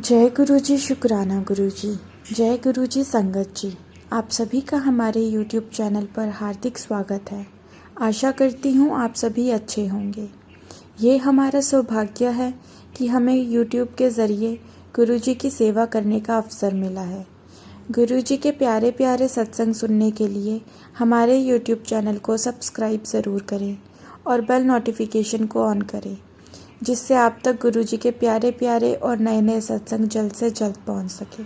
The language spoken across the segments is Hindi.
जय गुरु जी, शुक्राना गुरु जी। जय गुरु जी संगत जी। आप सभी का हमारे YouTube चैनल पर हार्दिक स्वागत है। आशा करती हूँ आप सभी अच्छे होंगे। ये हमारा सौभाग्य है कि हमें YouTube के ज़रिए गुरु जी की सेवा करने का अवसर मिला है। गुरु जी के प्यारे प्यारे सत्संग सुनने के लिए हमारे YouTube चैनल को सब्सक्राइब ज़रूर करें और बेल नोटिफिकेशन को ऑन करें, जिससे आप तक गुरु जी के प्यारे प्यारे और नए नए सत्संग जल्द से जल्द पहुंच सके।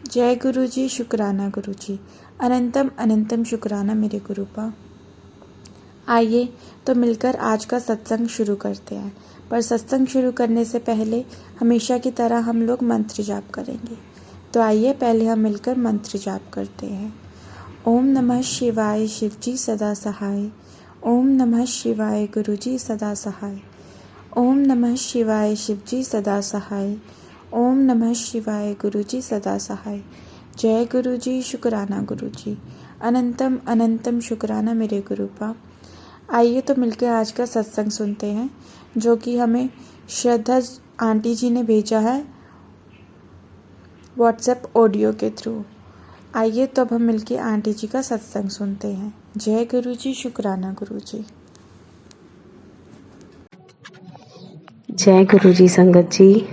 जय गुरु जी, शुक्राना गुरु जी। अनंतम अनंतम शुक्राना मेरे गुरुपा। आइए तो मिलकर आज का सत्संग शुरू करते हैं, पर सत्संग शुरू करने से पहले हमेशा की तरह हम लोग मंत्र जाप करेंगे। तो आइए पहले हम मिलकर मंत्र जाप करते हैं। ओम नमः शिवाय, शिव जी सदा सहाय। ओम नमः शिवाय, गुरु जी सदा सहाय। ओम नमः शिवाय, शिव जी सदा सहाय। ओम नमः शिवाय, गुरु जी सदा सहाय। जय गुरु जी, शुक्राना गुरु जी। अनंतम अनंतम शुक्राना मेरे गुरुपा। आइए तो मिलकर आज का सत्संग सुनते हैं, जो कि हमें श्रद्धा आंटी जी ने भेजा है व्हाट्सएप ऑडियो के थ्रू। आइए तो अब हम मिलकर आंटी जी का सत्संग सुनते हैं। जय गुरु जी, शुक्राना गुरु जी। जय गुरु जी संगत जी।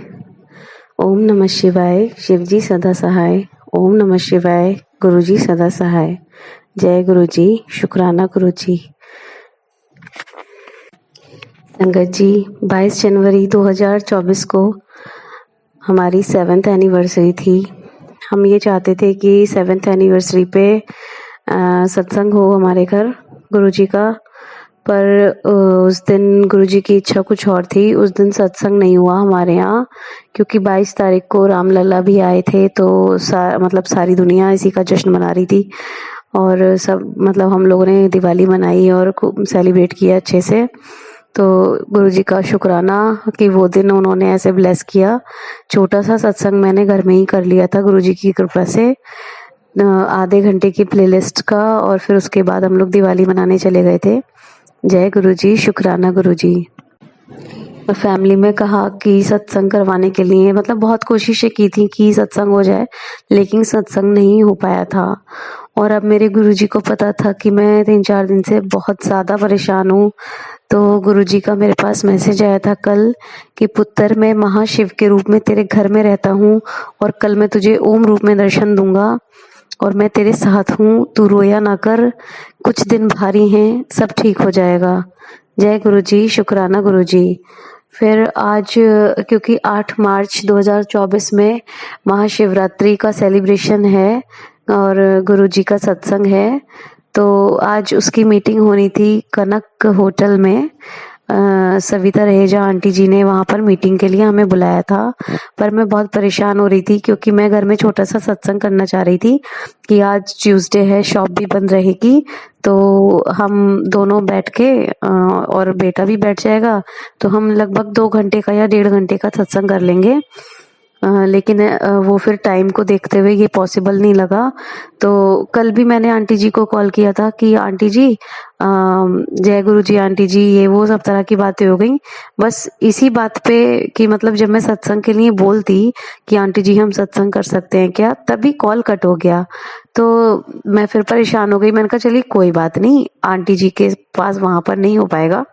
ओम नमः शिवाय, शिव जी सदा सहाय। ओम नमः शिवाय, गुरु जी सदा सहाय। जय गुरु जी, शुक्राना गुरु जी। संगत जी, 22 जनवरी 2024 को हमारी 7th एनिवर्सरी थी। हम ये चाहते थे कि 7th एनिवर्सरी पे सत्संग हो हमारे घर गुरु जी का, पर उस दिन गुरुजी की इच्छा कुछ और थी। उस दिन सत्संग नहीं हुआ हमारे यहाँ, क्योंकि 22 तारीख को रामलला भी आए थे, तो सारी दुनिया इसी का जश्न मना रही थी। और सब हम लोगों ने दिवाली मनाई और खूब सेलिब्रेट किया अच्छे से। तो गुरुजी का शुक्राना कि वो दिन उन्होंने ऐसे ब्लेस किया। छोटा सा सत्संग मैंने घर में ही कर लिया था गुरुजी की कृपा से, आधे घंटे की प्लेलिस्ट का, और फिर उसके बाद हम लोग दिवाली मनाने चले गए थे। जय गुरु जी, शुक्राना गुरु जी। और फैमिली में कहा कि सत्संग करवाने के लिए बहुत कोशिशें की थी कि सत्संग हो जाए, लेकिन सत्संग नहीं हो पाया था। और अब मेरे गुरुजी को पता था कि मैं 3-4 दिन से बहुत ज़्यादा परेशान हूँ। तो गुरुजी का मेरे पास मैसेज आया था कल कि पुत्र, मैं महाशिव के रूप में तेरे घर में रहता हूँ और कल मैं तुझे ओम रूप में दर्शन दूंगा और मैं तेरे साथ हूँ, तू रोया ना कर, कुछ दिन भारी हैं, सब ठीक हो जाएगा। जय गुरु जी, शुक्राना गुरु जी। फिर आज क्योंकि 8 मार्च 2024 में महाशिवरात्रि का सेलिब्रेशन है और गुरु जी का सत्संग है, तो आज उसकी मीटिंग होनी थी कनक होटल में। सविता रहेजा आंटी जी ने वहाँ पर मीटिंग के लिए हमें बुलाया था, पर मैं बहुत परेशान हो रही थी क्योंकि मैं घर में छोटा सा सत्संग करना चाह रही थी कि आज ट्यूसडे है, शॉप भी बंद रहेगी, तो हम दोनों बैठ के और बेटा भी बैठ जाएगा, तो हम लगभग 2 घंटे का या 1.5 घंटे का सत्संग कर लेंगे। लेकिन वो फिर टाइम को देखते हुए ये पॉसिबल नहीं लगा। तो कल भी मैंने आंटी जी को कॉल किया था कि आंटी जी, जय गुरु जी आंटी जी, ये वो सब तरह की बातें हो गई बस इसी बात पे कि जब मैं सत्संग के लिए बोलती कि आंटी जी हम सत्संग कर सकते हैं क्या, तभी कॉल कट हो गया। तो मैं फिर परेशान हो गई। मैंने कहा चलिए कोई बात नहीं, आंटी जी के पास वहां पर नहीं हो पाएगा,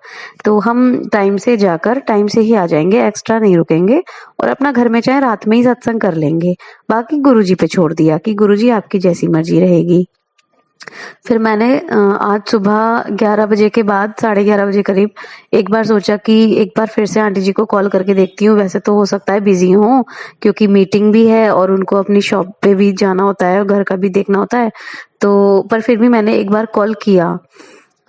तो हम टाइम से जाकर टाइम से ही आ जाएंगे, एक्स्ट्रा नहीं रुकेंगे और अपना घर में चाहे रात में ही सत्संग कर लेंगे। बाकी गुरुजी पे छोड़ दिया कि गुरुजी आपकी जैसी मर्जी रहेगी। फिर मैंने आज सुबह 11 बजे के बाद 11:30 बजे करीब एक बार सोचा कि एक बार फिर से आंटी जी को कॉल करके देखती हूँ। वैसे तो हो सकता है बिजी हो, क्योंकि मीटिंग भी है और उनको अपनी शॉप पे भी जाना होता है और घर का भी देखना होता है। तो पर फिर भी मैंने एक बार कॉल किया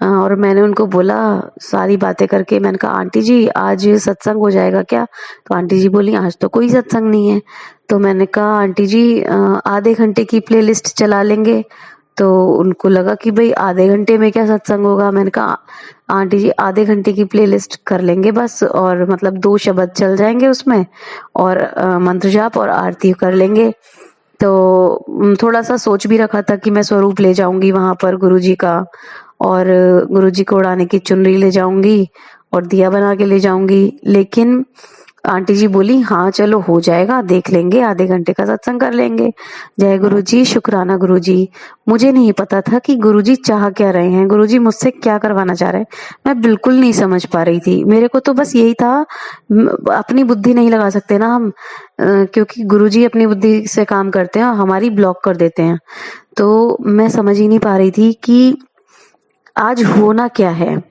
और मैंने उनको बोला सारी बातें करके। मैंने कहा आंटी जी आज सत्संग हो जाएगा क्या? तो आंटी जी बोली आज तो कोई सत्संग नहीं है। तो मैंने कहा आंटी जी आधे घंटे की प्लेलिस्ट चला लेंगे। तो उनको लगा कि भाई आधे घंटे में क्या सत्संग होगा। मैंने कहा आंटी जी आधे घंटे की प्लेलिस्ट कर लेंगे बस, और 2 शब्द चल जाएंगे उसमें और मंत्र जाप और आरती कर लेंगे। तो थोड़ा सा सोच भी रखा था कि मैं स्वरूप ले जाऊंगी वहां पर गुरुजी का, और गुरुजी को उड़ाने की चुनरी ले जाऊंगी और दिया बना के ले जाऊंगी। लेकिन आंटी जी बोली हाँ चलो हो जाएगा, देख लेंगे, आधे घंटे का सत्संग कर लेंगे। जय गुरु जी, शुक्राना गुरु जी। मुझे नहीं पता था कि गुरु जी चाह क्या रहे हैं, गुरु जी मुझसे क्या करवाना चाह रहे हैं, मैं बिल्कुल नहीं समझ पा रही थी। मेरे को तो बस यही था, अपनी बुद्धि नहीं लगा सकते ना हम, क्योंकि गुरु जी अपनी बुद्धि से काम करते हैं और हमारी ब्लॉक कर देते हैं। तो मैं समझ ही नहीं पा रही थी कि आज होना क्या है।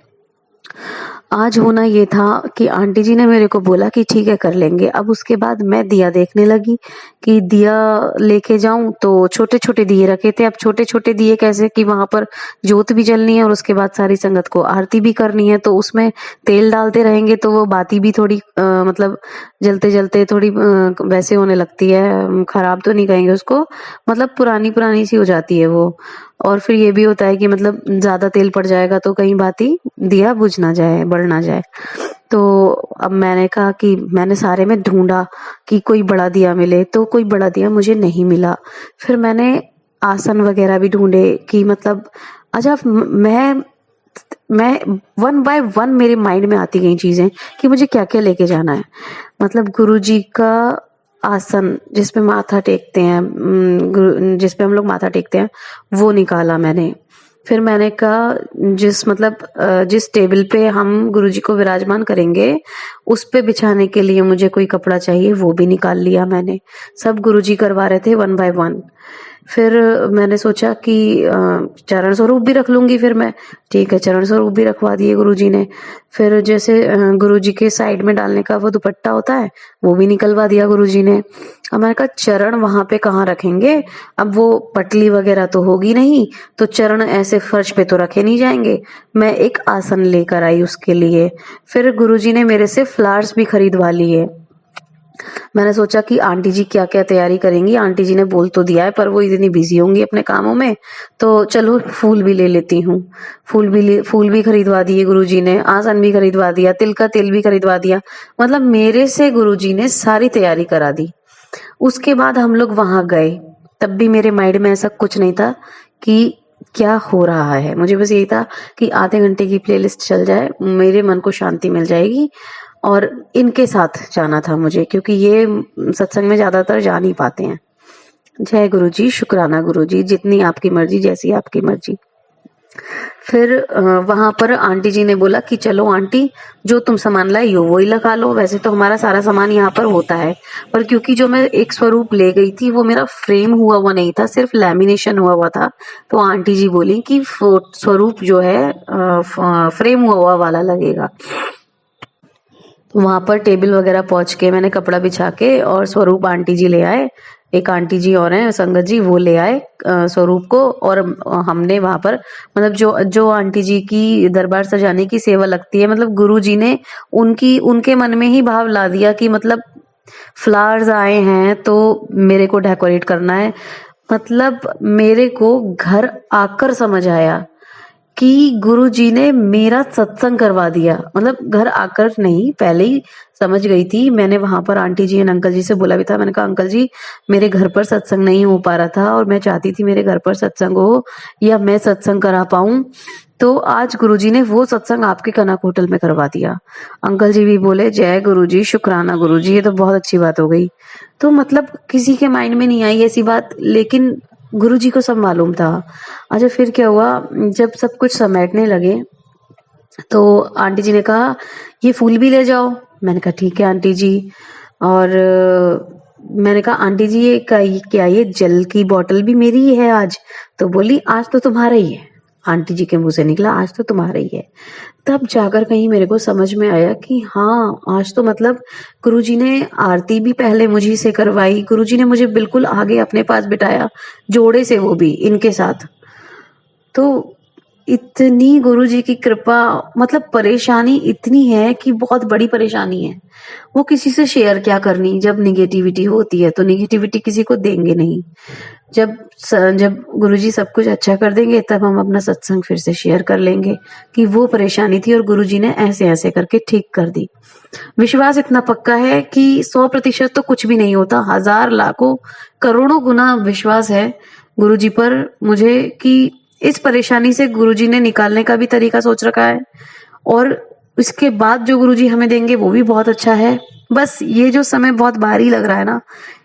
आज होना ये था कि आंटी जी ने मेरे को बोला कि ठीक है कर लेंगे। अब उसके बाद मैं दिया देखने लगी कि दिया लेके जाऊं, तो छोटे छोटे दिए रखे थे। अब छोटे छोटे दिए कैसे कि वहां पर जोत भी जलनी है और उसके बाद सारी संगत को आरती भी करनी है, तो उसमें तेल डालते रहेंगे तो वो बाती भी थोड़ी मतलब जलते जलते थोड़ी वैसे होने लगती है, खराब तो नहीं कहेंगे उसको, मतलब पुरानी पुरानी सी हो जाती है वो। और फिर ये भी होता है कि मतलब ज्यादा तेल पड़ जाएगा तो कहीं बाती दिया बुझ ना जाए, बढ़ ना जाए। तो अब मैंने कहा कि मैंने सारे में ढूंढा कि कोई बड़ा दिया मिले, तो कोई बड़ा दिया मुझे नहीं मिला। फिर मैंने आसन वगैरह भी ढूंढे कि मतलब अच्छा मैं वन बाय वन मेरे माइंड में आती गई चीजें कि मुझे क्या क्या लेके जाना है। मतलब गुरुजी का आसन जिसपे माथा टेकते हैं, जिसपे हम लोग माथा टेकते हैं, वो निकाला मैंने। फिर मैंने कहा जिस टेबल पे हम गुरुजी को विराजमान करेंगे उस पे बिछाने के लिए मुझे कोई कपड़ा चाहिए, वो भी निकाल लिया मैंने। सब गुरुजी करवा रहे थे वन बाय वन। फिर मैंने सोचा कि चरण स्वरूप भी रख लूंगी फिर मैं। ठीक है, चरण स्वरूप भी रखवा दिए गुरुजी ने। फिर जैसे गुरुजी के साइड में डालने का वो दुपट्टा होता है, वो भी निकलवा दिया गुरुजी ने। अब मैंने कहा चरण वहां पे कहाँ रखेंगे, अब वो पटली वगैरह तो होगी नहीं, तो चरण ऐसे फर्श पे तो रखे नहीं जाएंगे। मैं एक आसन लेकर आई उसके लिए। फिर गुरुजी ने मेरे से फ्लावर्स भी खरीदवा लिए। मैंने सोचा कि आंटी जी क्या क्या तैयारी करेंगी, आंटी जी ने बोल तो दिया है पर वो इतनी बिजी होंगी अपने कामों में, तो चलो फूल भी ले लेती हूँ। फूल भी खरीदवा दिए गुरुजी ने, आसन भी खरीदवा दिया, तिल का तेल भी खरीदवा दिया। मतलब मेरे से गुरुजी ने सारी तैयारी करा दी। उसके बाद हम लोग वहां गए, तब भी मेरे माइंड में ऐसा कुछ नहीं था कि क्या हो रहा है। मुझे बस यही था कि आधे घंटे की प्लेलिस्ट चल जाए, मेरे मन को शांति मिल जाएगी। और इनके साथ जाना था मुझे, क्योंकि ये सत्संग में ज्यादातर जा नहीं पाते हैं। जय गुरु जी, शुक्राना गुरु जी, जितनी आपकी मर्जी, जैसी आपकी मर्जी। फिर वहां पर आंटी जी ने बोला कि चलो आंटी, जो तुम सामान लाई हो वही लगा लो। वैसे तो हमारा सारा सामान यहाँ पर होता है, पर क्योंकि जो मैं एक स्वरूप ले गई थी वो मेरा फ्रेम हुआ हुआ नहीं था, सिर्फ लैमिनेशन हुआ हुआ था। तो आंटी जी बोली कि स्वरूप जो है फ्रेम हुआ हुआ वाला लगेगा। वहां पर टेबल वगैरह पहुंच के मैंने कपड़ा बिछा के और स्वरूप आंटी जी ले आए। एक आंटी जी और हैं संगत जी, वो ले आए स्वरूप को। और हमने वहां पर मतलब जो आंटी जी की दरबार सजाने की सेवा लगती है, मतलब गुरु जी ने उनके मन में ही भाव ला दिया कि मतलब फ्लावर्स आए हैं तो मेरे को डेकोरेट करना है। मतलब मेरे को घर आकर समझ आया कि गुरुजी ने मेरा सत्संग करवा दिया। मतलब घर आकर नहीं, पहले ही समझ गई थी। मैंने वहां पर आंटी जी और अंकल जी से बोला भी था, मैंने कहा अंकल जी मेरे घर पर सत्संग नहीं हो पा रहा था और मैं चाहती थी मेरे घर पर सत्संग हो या मैं सत्संग करा पाऊं, तो आज गुरुजी ने वो सत्संग आपके कनक होटल में करवा दिया। अंकल जी भी बोले जय गुरुजी, शुक्राना गुरुजी, ये तो बहुत अच्छी बात हो गई। तो मतलब किसी के माइंड में नहीं आई ऐसी बात, लेकिन गुरुजी को सब मालूम था। अच्छा फिर क्या हुआ, जब सब कुछ समेटने लगे तो आंटी जी ने कहा ये फूल भी ले जाओ। मैंने कहा ठीक है आंटी जी। और मैंने कहा आंटी जी ये क्या ये जल की बोतल भी मेरी ही है आज? तो बोली आज तो तुम्हारा ही है। आंटी जी के मुंह से निकला आज तो तुम्हारा ही है। तब जाकर कहीं मेरे को समझ में आया कि हाँ आज तो मतलब गुरुजी ने आरती भी पहले मुझी से करवाई, गुरुजी ने मुझे बिल्कुल आगे अपने पास बिठाया, जोड़े से, वो भी इनके साथ। तो इतनी गुरुजी की कृपा, मतलब परेशानी इतनी है कि बहुत बड़ी परेशानी है, वो किसी से शेयर क्या करनी। जब निगेटिविटी होती है तो निगेटिविटी किसी को देंगे नहीं। जब गुरुजी सब कुछ अच्छा कर देंगे तब हम अपना सत्संग फिर से शेयर कर लेंगे कि वो परेशानी थी और गुरुजी ने ऐसे ऐसे करके ठीक कर दी। विश्वास इतना पक्का है कि 100% तो कुछ भी नहीं होता, हजार लाखों करोड़ों गुना विश्वास है गुरुजी पर मुझे कि इस परेशानी से गुरुजी ने निकालने का भी तरीका सोच रखा है। और इसके बाद जो गुरुजी हमें देंगे वो भी बहुत अच्छा है। बस ये जो समय बहुत भारी लग रहा है ना,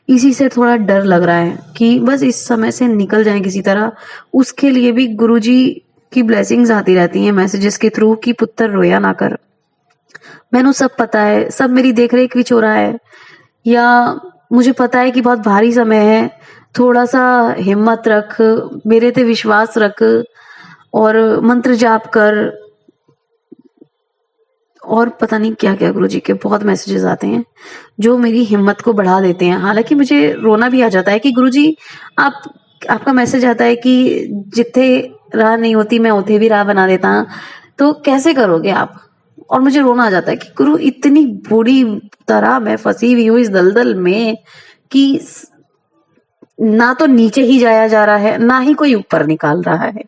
इसी से थोड़ा डर लग रहा है कि बस इस समय से निकल जाए किसी तरह। उसके लिए भी गुरुजी की ब्लेसिंग्स आती रहती हैं मैसेजेस के थ्रू कि पुत्र रोया ना कर। मैनू सब पता है, सब मेरी देख रेख विच हो रहा है, या मुझे पता है कि बहुत भारी समय है, थोड़ा सा हिम्मत रख, मेरे ते विश्वास रख और मंत्र जाप कर, और पता नहीं क्या क्या गुरुजी के बहुत मैसेजेस आते हैं जो मेरी हिम्मत को बढ़ा देते हैं। हालांकि मुझे रोना भी आ जाता है कि गुरुजी आपका मैसेज आता है कि जिथे राह नहीं होती मैं उथे भी राह बना देता हूं, तो कैसे करोगे आप। और मुझे रोना आ जाता है कि गुरु इतनी बुरी तरह मैं फंसी हुई हूँ इस दलदल में कि ना तो नीचे ही जाया जा रहा है, ना ही कोई ऊपर निकाल रहा है।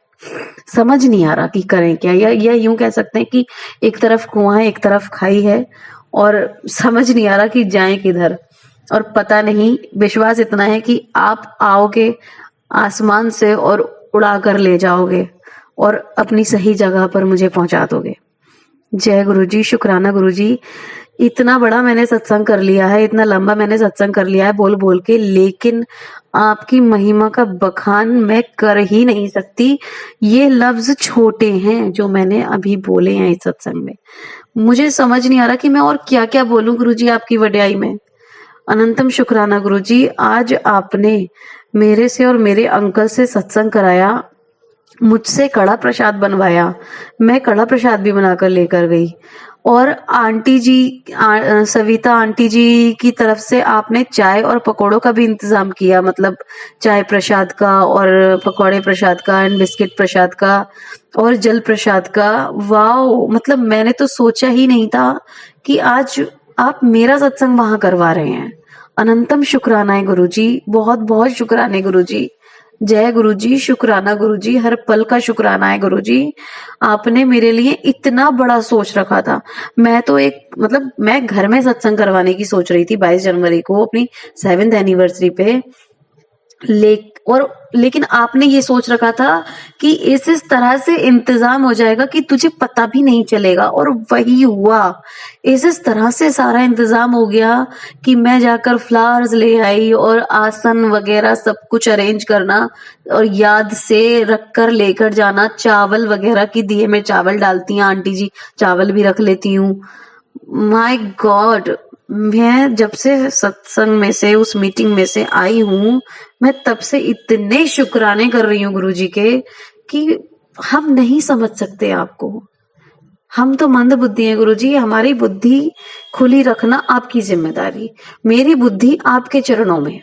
समझ नहीं आ रहा कि करें क्या, या यूं कह सकते हैं कि एक तरफ कुआं है, एक तरफ खाई है, और समझ नहीं आ रहा कि जाएं किधर। और पता नहीं, विश्वास इतना है कि आप आओगे आसमान से और उड़ा कर ले जाओगे और अपनी सही जगह पर मुझे पहुंचा दोगे। जय गुरुजी, शुक्राना गुरुजी। इतना बड़ा मैंने सत्संग कर लिया है, इतना लंबा मैंने सत्संग कर लिया है बोल बोल के, लेकिन आपकी महिमा का बखान मैं कर ही नहीं सकती। ये लफ्ज छोटे हैं जो मैंने अभी बोले हैं इस सत्संग में। मुझे समझ नहीं आ रहा कि मैं और क्या क्या बोलूं गुरुजी आपकी वड्याई में। अनंतम शुक्राना गुरुजी, आज आपने मेरे से और मेरे अंकल से सत्संग कराया, मुझसे कड़ा प्रसाद बनवाया, मैं कड़ा प्रसाद भी बनाकर लेकर गई, और आंटी जी सविता आंटी जी की तरफ से आपने चाय और पकोड़ों का भी इंतजाम किया, मतलब चाय प्रसाद का और पकोड़े प्रसाद का एंड बिस्किट प्रसाद का और जल प्रसाद का। वाओ, मतलब मैंने तो सोचा ही नहीं था कि आज आप मेरा सत्संग वहां करवा रहे हैं। अनंतम शुक्राना है गुरुजी, बहुत बहुत शुक्राना है गुरुजी। जय गुरुजी, शुक्राना गुरुजी, हर पल का शुक्राना है गुरुजी। आपने मेरे लिए इतना बड़ा सोच रखा था। मैं तो मैं घर में सत्संग करवाने की सोच रही थी 22 जनवरी को अपनी 7th एनिवर्सरी पे, लेकिन आपने ये सोच रखा था कि इस तरह से इंतजाम हो जाएगा कि तुझे पता भी नहीं चलेगा, और वही हुआ। इस तरह से सारा इंतजाम हो गया कि मैं जाकर फ्लावर्स ले आई और आसन वगैरह सब कुछ अरेंज करना और याद से रख कर लेकर जाना। चावल वगैरह की दिए में चावल डालती हैं आंटी जी, चावल भी रख लेती हूँ। माय गॉड, मैं जब से सत्संग में से उस मीटिंग में से आई हूँ, मैं तब से इतने शुक्राने कर रही हूँ गुरुजी के कि हम नहीं समझ सकते आपको। हम तो मंद बुद्धि हैं गुरुजी, हमारी बुद्धि खुली रखना आपकी जिम्मेदारी। मेरी बुद्धि आपके चरणों में,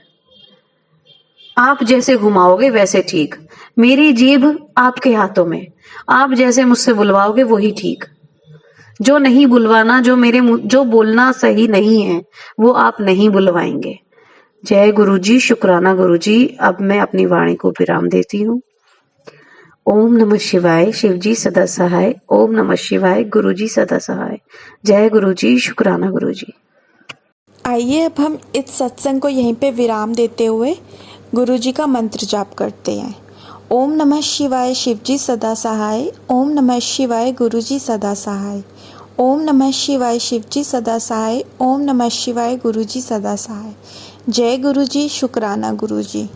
आप जैसे घुमाओगे वैसे ठीक। मेरी जीभ आपके हाथों में, आप जैसे मुझसे बुलवाओगे वही ठीक। जो नहीं बुलवाना, जो बोलना सही नहीं है वो आप नहीं बुलवाएंगे। जय गुरुजी, शुक्राना गुरुजी। अब मैं अपनी वाणी को विराम देती हूँ। ओम नमः शिवाय, शिवजी सदा सहाय। ओम नमः शिवाय, गुरुजी सदा सहाय। जय गुरुजी, शुक्राना गुरुजी। आइए अब हम इस सत्संग को यहीं पे विराम देते हुए गुरुजी का मंत्र जाप करते हैं। ओम नमः शिवाय, शिवजी सदा सहाय। ओम नमः शिवाय, गुरुजी सदा सहाय। ओम नमः शिवाय, शिवजी सदा सहाय। ओम नमः शिवाय, गुरुजी सदा सहाय। जय गुरुजी, शुक्राना गुरुजी।